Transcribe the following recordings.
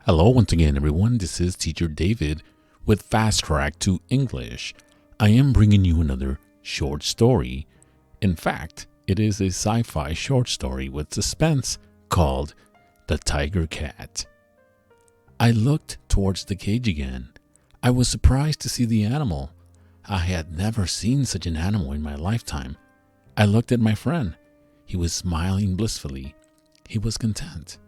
Hello once again, everyone. This is Teacher David with Fast Track to English. I am bringing you another short story. In fact, it is a sci-fi short story with suspense called The Tiger Cat. I looked towards the cage again. I was surprised to see the animal. I had never seen such an animal in my lifetime. I looked at my friend. He was smiling blissfully. He was content.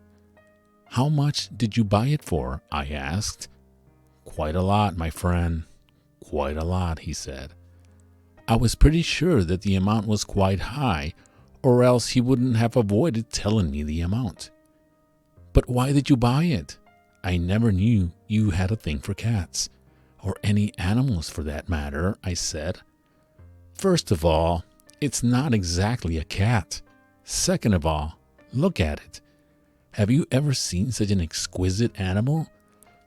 "How much did you buy it for?" I asked. "Quite a lot, my friend. Quite a lot," he said. I was pretty sure that the amount was quite high, or else he wouldn't have avoided telling me the amount. "But why did you buy it? I never knew you had a thing for cats, or any animals for that matter," I said. "First of all, it's not exactly a cat. Second of all, look at it. Have you ever seen such an exquisite animal?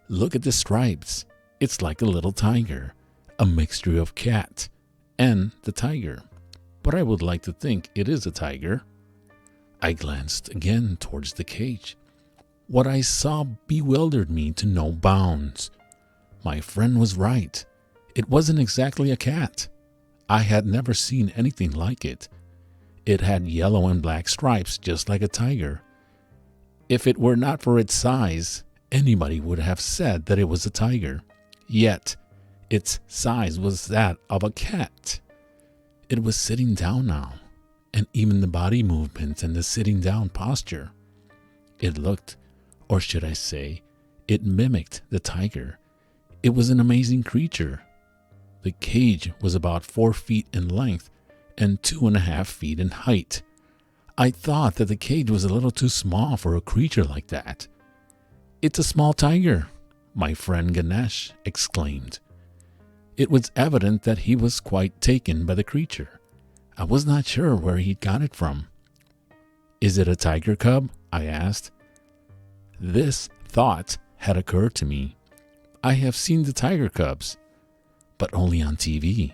Look at the stripes. It's like a little tiger, a mixture of cat and the tiger. But I would like to think it is a tiger." I glanced again towards the cage. What I saw bewildered me to no bounds. My friend was right. It wasn't exactly a cat. I had never seen anything like it. It had yellow and black stripes just like a tiger. If it were not for its size, anybody would have said that it was a tiger. Yet, its size was that of a cat. It was sitting down now, and even the body movements and the sitting down posture. It looked, or should I say, it mimicked the tiger. It was an amazing creature. The cage was about 4 feet in length and 2.5 feet in height. I thought that the cage was a little too small for a creature like that. "It's a small tiger," my friend Ganesh exclaimed. It was evident that he was quite taken by the creature. I was not sure where he got it from. "Is it a tiger cub?" I asked. This thought had occurred to me. I have seen the tiger cubs, but only on TV.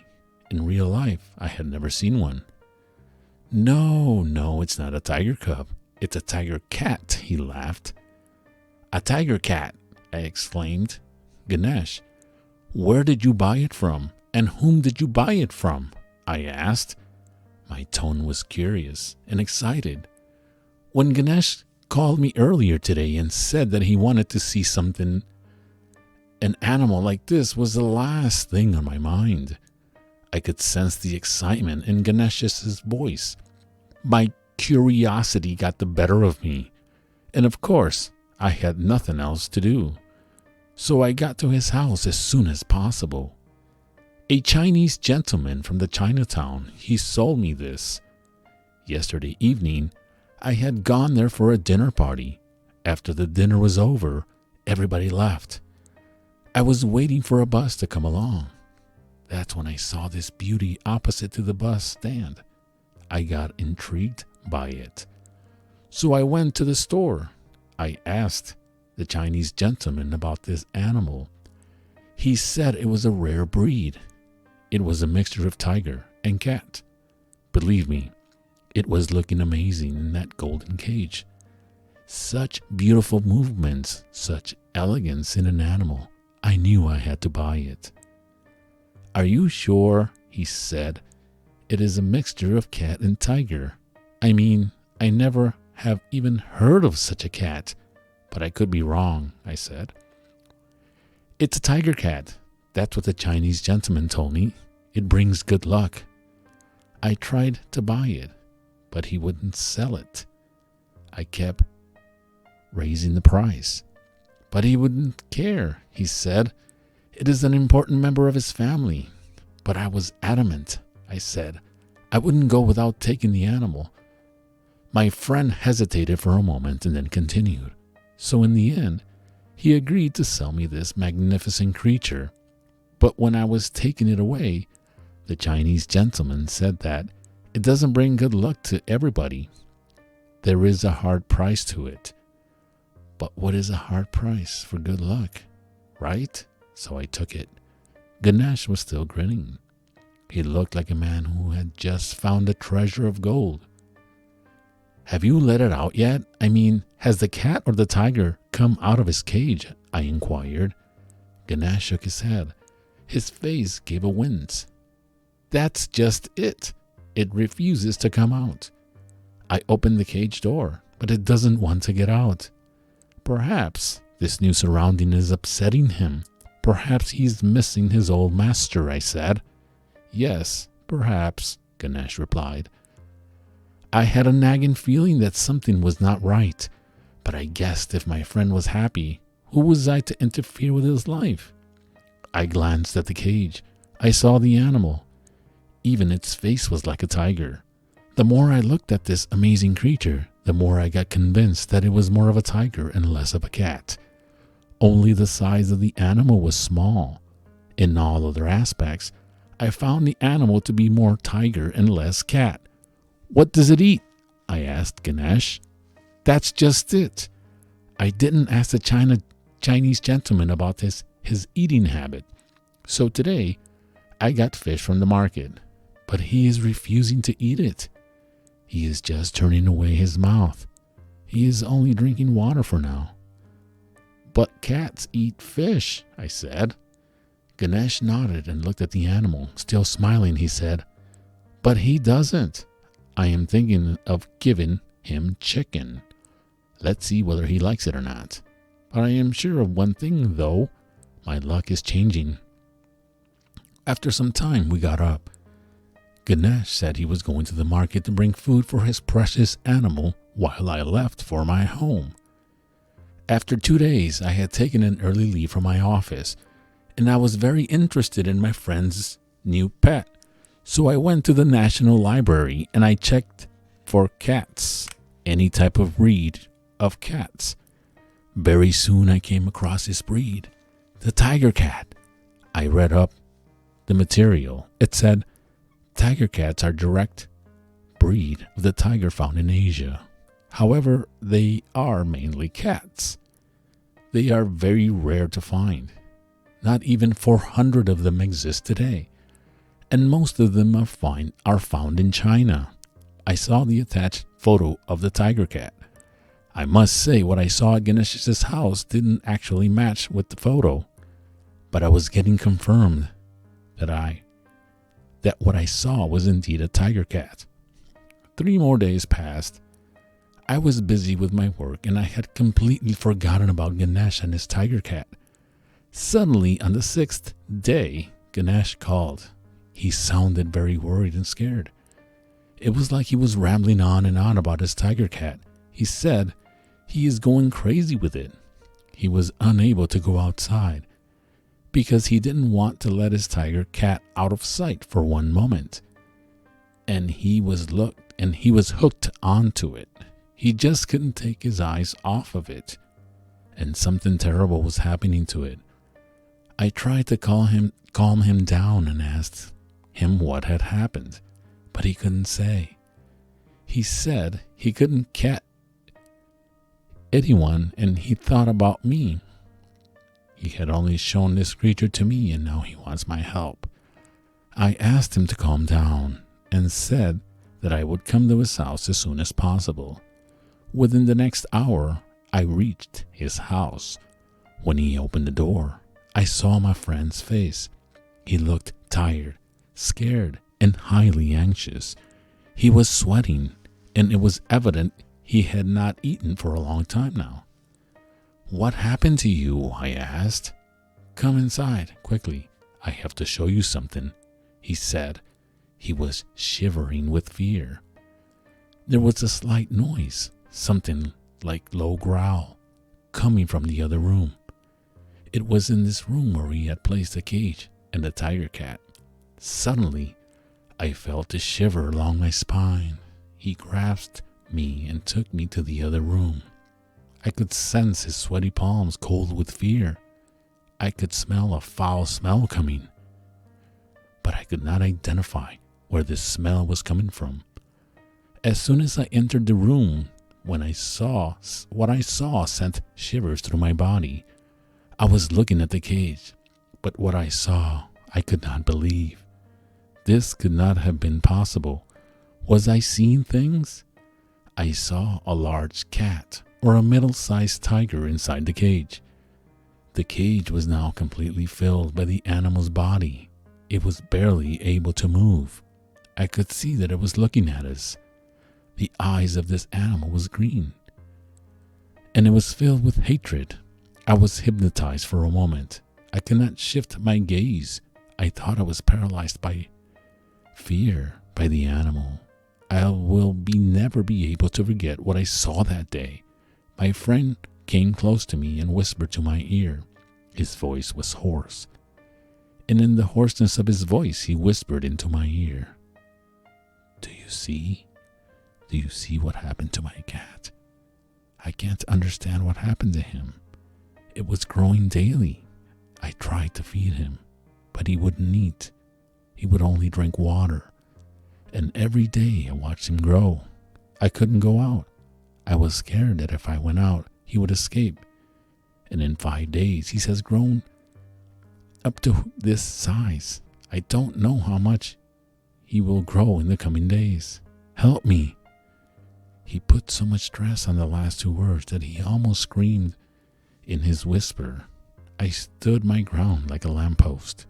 In real life, I had never seen one. No, it's not a tiger cub. It's a tiger cat," he laughed. "A tiger cat," I exclaimed. "Ganesh, where did you buy it from, and whom did you buy it from?" I asked. My tone was curious and excited. When Ganesh called me earlier today and said that he wanted to see something, an animal like this was the last thing on my mind. I could sense the excitement in Ganesh's voice. My curiosity got the better of me, and of course, I had nothing else to do. So I got to his house as soon as possible. A Chinese gentleman from the Chinatown, he sold me this. Yesterday evening, I had gone there for a dinner party. After the dinner was over, everybody left. I was waiting for a bus to come along. That's when I saw this beauty opposite to the bus stand. I got intrigued by it. So I went to the store. I asked the Chinese gentleman about this animal. He said it was a rare breed. It was a mixture of tiger and cat. Believe me, it was looking amazing in that golden cage. Such beautiful movements, such elegance in an animal. I knew I had to buy it. "Are you sure?" he said. "It is a mixture of cat and tiger. I mean, I never have even heard of such a cat, but I could be wrong," I said. "It's a tiger cat. That's what the Chinese gentleman told me. It brings good luck." I tried to buy it, but he wouldn't sell it. I kept raising the price, but he wouldn't care. He said it is an important member of his family. But I was adamant. I said I wouldn't go without taking the animal. My friend hesitated for a moment and then continued. So in the end, he agreed to sell me this magnificent creature. But when I was taking it away, the Chinese gentleman said that it doesn't bring good luck to everybody. There is a hard price to it. But what is a hard price for good luck, right? So I took it. Ganesh was still grinning. He looked like a man who had just found a treasure of gold. "Have you let it out yet? I mean, has the cat or the tiger come out of his cage?" I inquired. Ganesh shook his head. His face gave a wince. "That's just it. It refuses to come out. I opened the cage door, but it doesn't want to get out. Perhaps this new surrounding is upsetting him. Perhaps he's missing his old master," I said. "Yes, perhaps," Ganesh replied. I had a nagging feeling that something was not right, but I guessed if my friend was happy, who was I to interfere with his life? I glanced at the cage. I saw the animal. Even its face was like a tiger. The more I looked at this amazing creature, the more I got convinced that it was more of a tiger and less of a cat. Only the size of the animal was small. In all other aspects, I found the animal to be more tiger and less cat. "What does it eat?" I asked Ganesh. "That's just it. I didn't ask the Chinese gentleman about his eating habit. So today, I got fish from the market, but he is refusing to eat it. He is just turning away his mouth. He is only drinking water for now." "But cats eat fish," I said. Ganesh nodded and looked at the animal. Still smiling, he said, "But he doesn't. I am thinking of giving him chicken. Let's see whether he likes it or not. But I am sure of one thing, though. My luck is changing." After some time, we got up. Ganesh said he was going to the market to bring food for his precious animal while I left for my home. After 2 days, I had taken an early leave from my office, and I was very interested in my friend's new pet. So I went to the National Library and I checked for cats, any type of breed of cats. Very soon I came across this breed, the tiger cat. I read up the material. It said, tiger cats are direct breed of the tiger found in Asia. However, they are mainly cats. They are very rare to find. Not even 400 of them exist today. And most of them are found in China. I saw the attached photo of the tiger cat. I must say what I saw at Ganesh's house didn't actually match with the photo, but I was getting confirmed that what I saw was indeed a tiger cat. 3 more days passed. I was busy with my work and I had completely forgotten about Ganesh and his tiger cat. Suddenly, on the 6th day, Ganesh called. He sounded very worried and scared. It was like he was rambling on and on about his tiger cat. He said he is going crazy with it. He was unable to go outside because he didn't want to let his tiger cat out of sight for one moment. And he was hooked onto it. He just couldn't take his eyes off of it. And something terrible was happening to it. I tried to calm him down and asked him what had happened, but he couldn't say. He said he couldn't cat anyone and he thought about me. He had only shown this creature to me and now he wants my help. I asked him to calm down and said that I would come to his house as soon as possible. Within the next hour, I reached his house. When he opened the door, I saw my friend's face. He looked tired, scared, and highly anxious. He was sweating, and it was evident he had not eaten for a long time now. "What happened to you?" I asked. "Come inside, quickly. I have to show you something," he said. He was shivering with fear. There was a slight noise, something like low growl, coming from the other room. It was in this room where he had placed the cage and the tiger cat. Suddenly, I felt a shiver along my spine. He grasped me and took me to the other room. I could sense his sweaty palms cold with fear. I could smell a foul smell coming, but I could not identify where this smell was coming from. As soon as I entered the room, what I saw sent shivers through my body. I was looking at the cage, but what I saw, I could not believe. This could not have been possible. Was I seeing things? I saw a large cat, or a middle-sized tiger inside the cage. The cage was now completely filled by the animal's body. It was barely able to move. I could see that it was looking at us. The eyes of this animal was green, and it was filled with hatred. I was hypnotized for a moment. I could not shift my gaze. I thought I was paralyzed by fear by the animal. I will never be able to forget what I saw that day. My friend came close to me and whispered to my ear. His voice was hoarse, and in the hoarseness of his voice, he whispered into my ear, "Do you see? Do you see what happened to my cat? I can't understand what happened to him. It was growing daily. I tried to feed him, but he wouldn't eat. He would only drink water. And every day I watched him grow. I couldn't go out. I was scared that if I went out, he would escape. And in 5 days, he has grown up to this size. I don't know how much he will grow in the coming days. Help me." He put so much stress on the last 2 words that he almost screamed in his whisper. I stood my ground like a lamppost.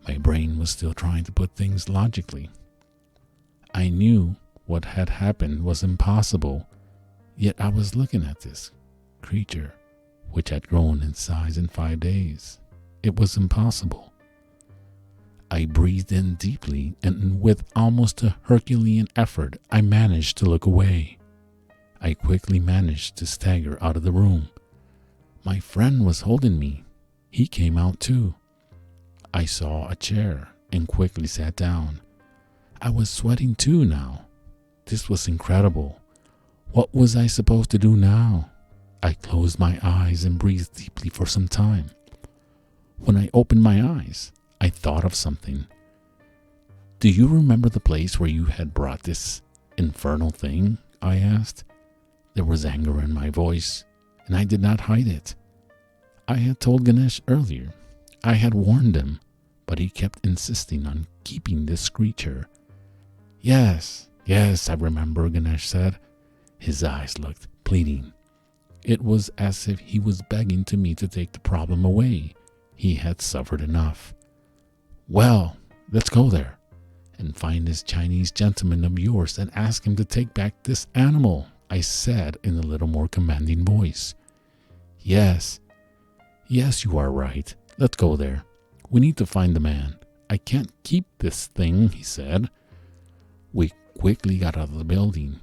My brain was still trying to put things logically. I knew what had happened was impossible, yet I was looking at this creature which had grown in size in 5 days. It was impossible. I breathed in deeply, and with almost a Herculean effort, I managed to look away. I quickly managed to stagger out of the room. My friend was holding me. He came out too. I saw a chair and quickly sat down. I was sweating too now. This was incredible. What was I supposed to do now? I closed my eyes and breathed deeply for some time. When I opened my eyes, I thought of something. "Do you remember the place where you had brought this infernal thing?" I asked. There was anger in my voice, and I did not hide it. I had told Ganesh earlier. I had warned him, but he kept insisting on keeping this creature. Yes, I remember," Ganesh said. His eyes looked pleading. It was as if he was begging to me to take the problem away. He had suffered enough. "Well, let's go there and find this Chinese gentleman of yours and ask him to take back this animal," I said in a little more commanding voice. Yes, you are right. Let's go there. We need to find the man. I can't keep this thing," he said. We quickly got out of the building.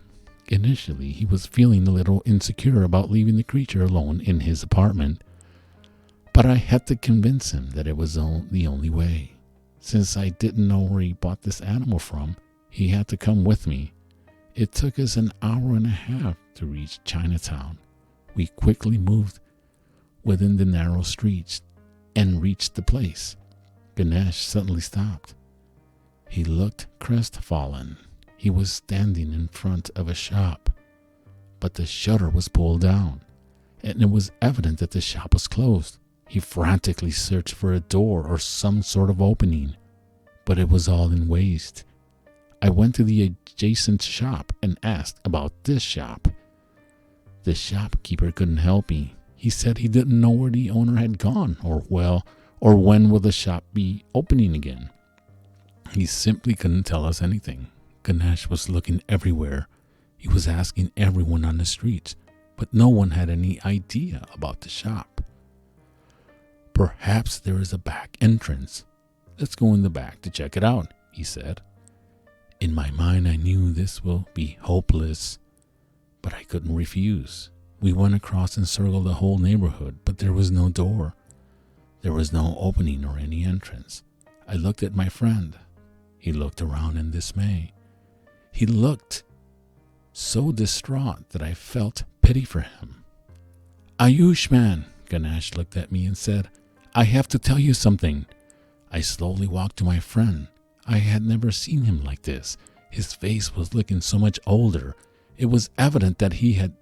Initially, he was feeling a little insecure about leaving the creature alone in his apartment, but I had to convince him that it was the only way. Since I didn't know where he bought this animal from, he had to come with me. It took us an hour and a half to reach Chinatown. We quickly moved within the narrow streets and reached the place. Ganesh suddenly stopped. He looked crestfallen. He was standing in front of a shop, but the shutter was pulled down, and it was evident that the shop was closed. He frantically searched for a door or some sort of opening, but it was all in waste. I went to the adjacent shop and asked about this shop. The shopkeeper couldn't help me. He said he didn't know where the owner had gone, or when will the shop be opening again. He simply couldn't tell us anything. Ganesh was looking everywhere. He was asking everyone on the streets, but no one had any idea about the shop. "Perhaps there is a back entrance. Let's go in the back to check it out," he said. In my mind, I knew this will be hopeless, but I couldn't refuse. We went across and circled the whole neighborhood, but there was no door. There was no opening or any entrance. I looked at my friend. He looked around in dismay. He looked so distraught that I felt pity for him. "Ayushman," Ganesh looked at me and said, "I have to tell you something." I slowly walked to my friend. I had never seen him like this. His face was looking so much older. It was evident that he had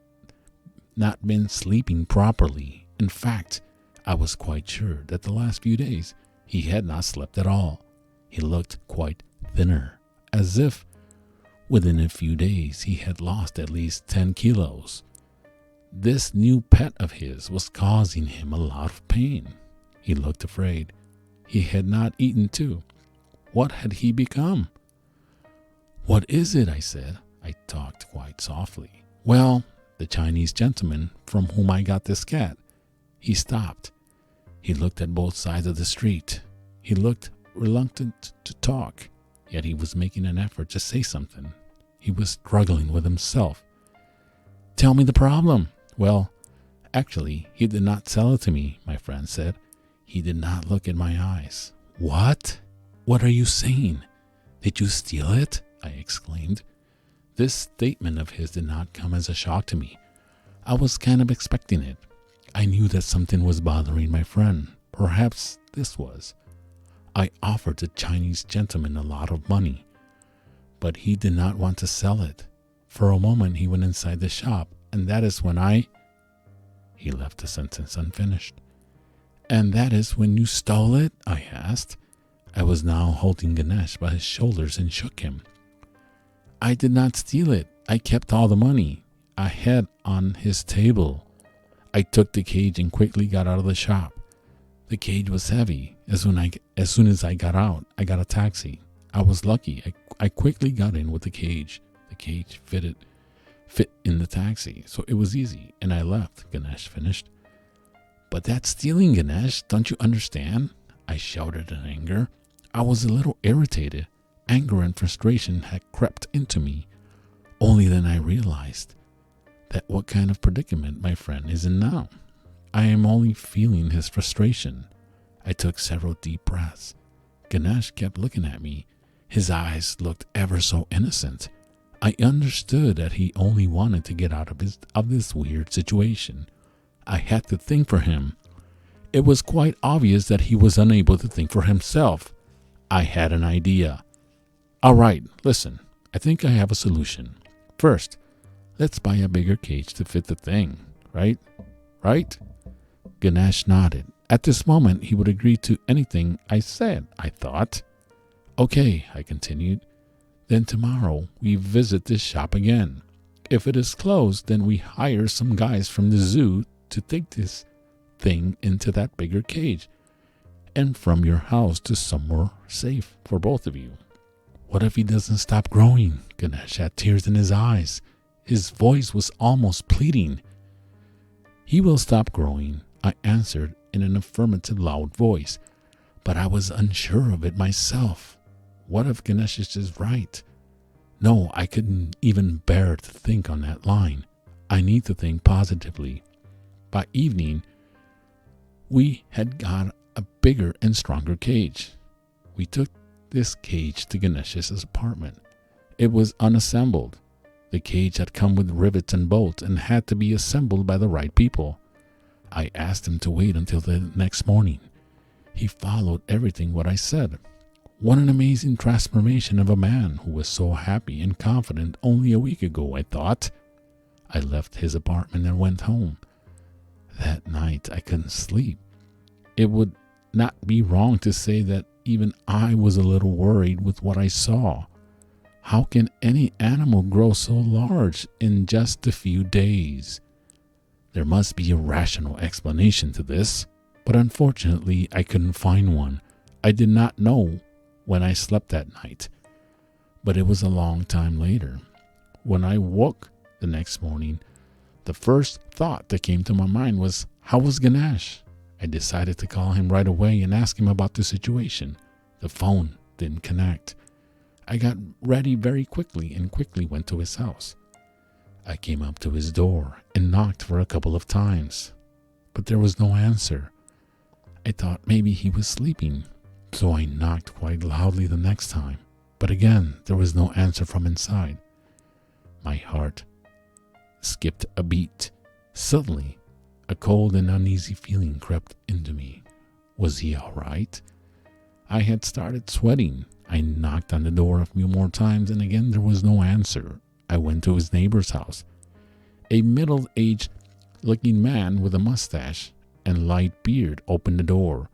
not been sleeping properly. In fact, I was quite sure that the last few days he had not slept at all. He looked quite thinner, as if within a few days he had lost at least 10 kilos. this new pet of his was causing him a lot of pain. He looked afraid. He had not eaten too. What had he become? What is it? I said. I talked quite softly. Well, the Chinese gentleman from whom I got this cat. He stopped. He looked at both sides of the street. He looked reluctant to talk, yet he was making an effort to say something. He was struggling with himself. Tell me the problem. Well, actually, he did not sell it to me, my friend said. He did not look in my eyes. What? What are you saying? Did you steal it? I exclaimed. This statement of his did not come as a shock to me. I was kind of expecting it. I knew that something was bothering my friend. Perhaps this was. I offered the Chinese gentleman a lot of money, but he did not want to sell it. For a moment he went inside the shop, and that is when He left the sentence unfinished. And that is when you stole it? I asked. I was now holding Ganesh by his shoulders and shook him. I did not steal it. I kept all the money I had on his table. I took the cage and quickly got out of the shop. The cage was heavy. As soon as I got out, I got a taxi. I was lucky. I quickly got in with the cage. The cage fit in the taxi, so it was easy, and I left, Ganesh finished. But that's stealing, Ganesh. Don't you understand? I shouted in anger. I was a little irritated. Anger and frustration had crept into me. Only then I realized that what kind of predicament my friend is in now. I am only feeling his frustration. I took several deep breaths. Ganesh kept looking at me. His eyes looked ever so innocent. I understood that he only wanted to get out of this weird situation. I had to think for him. It was quite obvious that he was unable to think for himself. I had an idea. All right, listen, I think I have a solution. First, let's buy a bigger cage to fit the thing, right? Right? Ganesh nodded. At this moment, he would agree to anything I said, I thought. Okay, I continued. Then tomorrow we visit this shop again. If it is closed, then we hire some guys from the zoo to take this thing into that bigger cage and from your house to somewhere safe for both of you. What if he doesn't stop growing? Ganesh had tears in his eyes. His voice was almost pleading. He will stop growing, I answered in an affirmative loud voice, but I was unsure of it myself. What if Ganesh is just right? No, I couldn't even bear to think on that line. I need to think positively. By evening, we had got a bigger and stronger cage. We took this cage to Ganesh's apartment. It was unassembled. The cage had come with rivets and bolts and had to be assembled by the right people. I asked him to wait until the next morning. He followed everything what I said. What an amazing transformation of a man who was so happy and confident only a week ago, I thought. I left his apartment and went home. That night I couldn't sleep. It would not be wrong to say that even I was a little worried with what I saw. How can any animal grow so large in just a few days? There must be a rational explanation to this, but unfortunately I couldn't find one. I did not know when I slept that night, but it was a long time later. When I woke the next morning, the first thought that came to my mind was, how was Ganesh? I decided to call him right away and ask him about the situation. The phone didn't connect. I got ready very quickly and quickly went to his house. I came up to his door and knocked for a couple of times, but there was no answer. I thought maybe he was sleeping, so I knocked quite loudly the next time, but again there was no answer from inside. My heart skipped a beat. Suddenly, a cold and uneasy feeling crept into me. Was he all right? I had started sweating. I knocked on the door a few more times, and again there was no answer. I went to his neighbor's house. A middle-aged looking man with a mustache and light beard opened the door.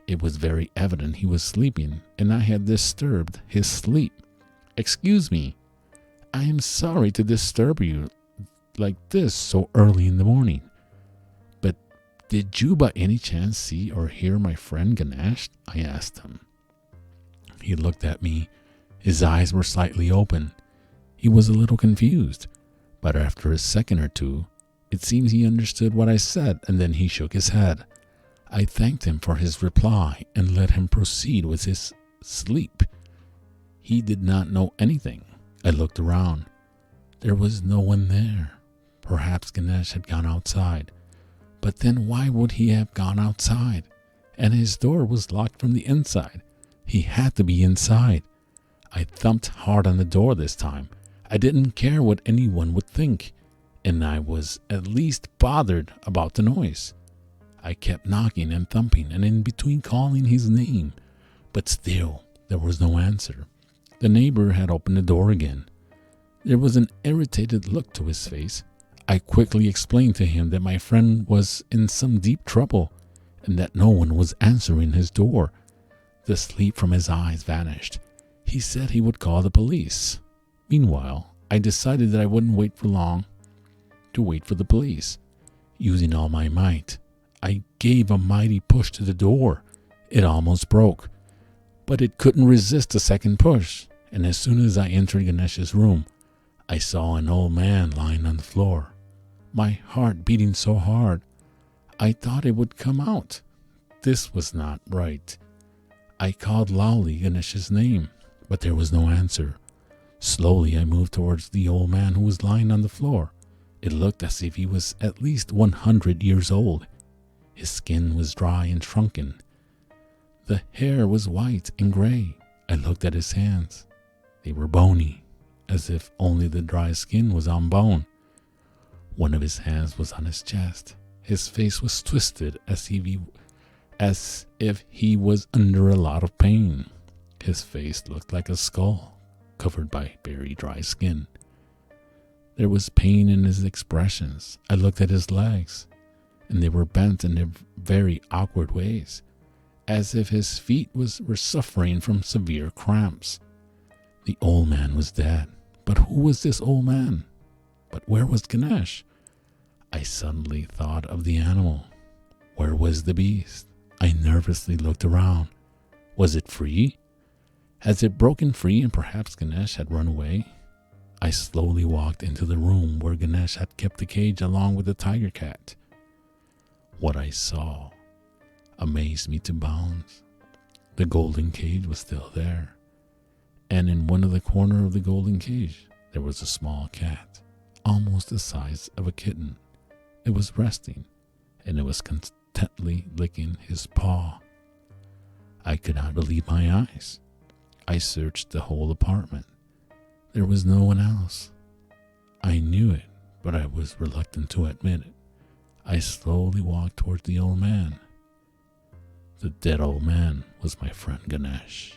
It was very evident he was sleeping, and I had disturbed his sleep. "Excuse me. I am sorry to disturb you like this so early in the morning. But did you by any chance see or hear my friend Ganesh? I asked him. He looked at me. His eyes were slightly open. He was a little confused, but after a second or two, it seems he understood what I said, and then he shook his head. I thanked him for his reply and let him proceed with his sleep. He did not know anything. I looked around. There was no one there. Perhaps Ganesh had gone outside. But then why would he have gone outside? And his door was locked from the inside. He had to be inside. I thumped hard on the door this time. I didn't care what anyone would think, and I was at least bothered about the noise. I kept knocking and thumping, and in between calling his name, but still there was no answer. The neighbor had opened the door again. There was an irritated look to his face. I quickly explained to him that my friend was in some deep trouble and that no one was answering his door. The sleep from his eyes vanished. He said he would call the police. Meanwhile, I decided that I wouldn't wait for long to wait for the police. Using all my might, I gave a mighty push to the door. It almost broke, but it couldn't resist a second push, and as soon as I entered Ganesh's room, I saw an old man lying on the floor. My heart beating so hard, I thought it would come out. This was not right. I called loudly Ganesh's name, but there was no answer. Slowly I moved towards the old man who was lying on the floor. It looked as if he was at least 100 years old. His skin was dry and shrunken. The hair was white and gray. I looked at his hands. They were bony, as if only the dry skin was on bone. One of his hands was on his chest. His face was twisted as if he was under a lot of pain. His face looked like a skull, covered by very dry skin. There was pain in his expressions. I looked at his legs, and they were bent in very awkward ways, as if his feet were suffering from severe cramps. The old man was dead. But who was this old man? But where was Ganesh? I suddenly thought of the animal. Where was the beast? I nervously looked around. Was it free? Has it broken free and perhaps Ganesh had run away? I slowly walked into the room where Ganesh had kept the cage along with the tiger cat. What I saw amazed me to bounds. The golden cage was still there, and in one of the corners of the golden cage there was a small cat, almost the size of a kitten. It was resting, and it was contentedly licking his paw. I could not believe my eyes. I searched the whole apartment. There was no one else. I knew it, but I was reluctant to admit it. I slowly walked towards the old man. The dead old man was my friend Ganesh.